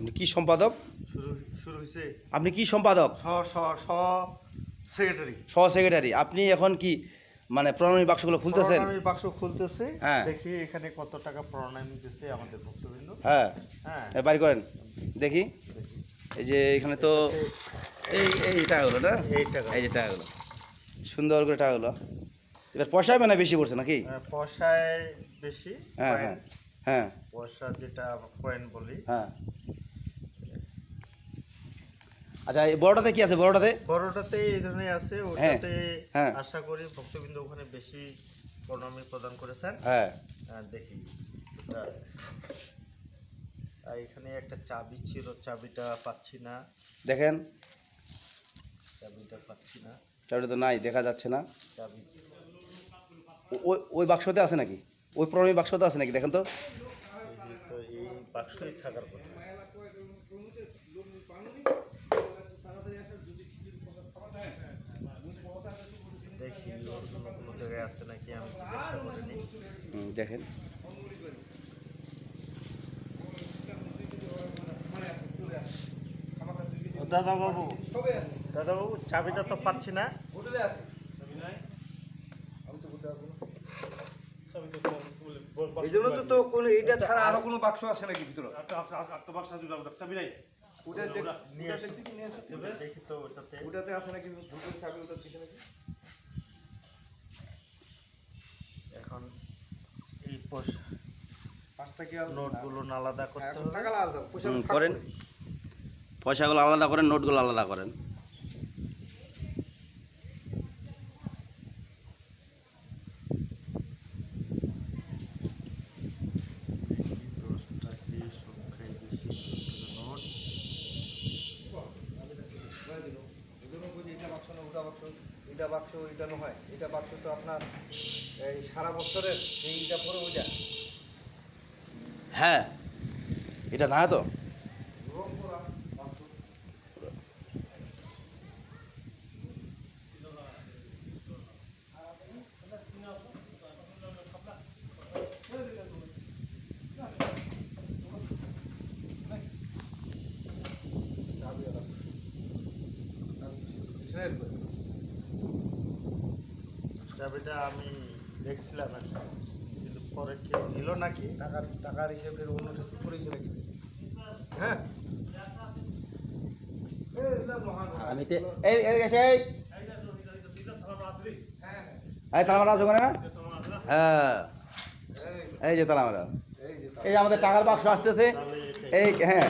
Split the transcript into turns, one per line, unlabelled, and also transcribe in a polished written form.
আপনি কি সম্পাদক?
শুরু শুরু হয়েছে।
আপনি কি সম্পাদক?
সেক্রেটারি।
সহ সেক্রেটারি। আপনি এখন কি মানে প্রণামী বাক্সগুলো খুলতেছেন?
প্রণামী বাক্স খুলতেছে।
হ্যাঁ।
দেখি এখানে কত টাকা প্রণামী দিতেছে আমাদের ভক্তবৃন্দ।
হ্যাঁ,
হ্যাঁ,
বাড়ি করেন দেখি।
দেখি।
এই যে এখানে তো এই এই টাকাগুলো না,
এই টাকা।
এই যে টাকাগুলো সুন্দর করে টাকাগুলো। এবার পয়সায় মানে বেশি পড়ছে নাকি?
পয়সায় বেশি।
হ্যাঁ
কয়েন।
হ্যাঁ হ্যাঁ
পয়সা যেটা কয়েন বলি।
হ্যাঁ। আচ্ছা, এই বড়টাতে কি আছে?
বড়টাতে এই ধরনের আছে,
হ্যাঁ,
ওটাতে
হ্যাঁ।
আশা করি ভক্তবৃন্দ ওখানে বেশি প্রণামী প্রদান করেছেন।
হ্যাঁ,
দেখি ওটা। এখানে একটা চাবি ছিল, চাবিটা পাচ্ছি না।
দেখেন
চাবিটা পাচ্ছি না।
চাবিটা তো নাই, দেখা যাচ্ছে না।
চাবি
ওই ওই বাক্সতে আছে নাকি? ওই প্রণামী বাক্সতে আছে নাকি? দেখেন তো।
তো এই বাক্সই থাকার কথা। দেখি অন্য কোনো জায়গায় আছে নাকি, আমি জিজ্ঞাসা করিনি।
দেখেন।
দাদাবাবু, দাদাবাবু, চাবিটা তো পাচ্ছি না।
এই জন্য তো কোনো এইটা ছাড়া আরো কোনো বাক্স আছে নাকি ভিতরে?
দেখি তো ওটাতে।
ওটাতে আছে নাকি ভিতরে চাবি ওটার পিছনে নাকি?
এখন এই
পাঁচটা কি
নোটগুলো আলাদা করতে হবে।
টাকা আলাদা পয়সা
করেন, পয়সাগুলো আলাদা করেন, নোটগুলো আলাদা করেন।
এটা বাক্স এটা নয়, এটা বাক্স তো আপনার এই সারা বছরের এইটা পরে ওইটা
হ্যাঁ, এটা না তো।
রং করা বাক্স।
চাবিটা আমি দেখছিলাম একটা, কিন্তু পরে কেউ নিল নাকি।
টাকার হিসেবে অন্য কিছু করেছে নাকি? হ্যাঁ,
আমি তো এই এই এসে এই তালামারা আছে ওখানে না? হ্যাঁ, এই যে তালামারা। এই যে আমাদের টাকার বাক্স আসতেছে। এই হ্যাঁ।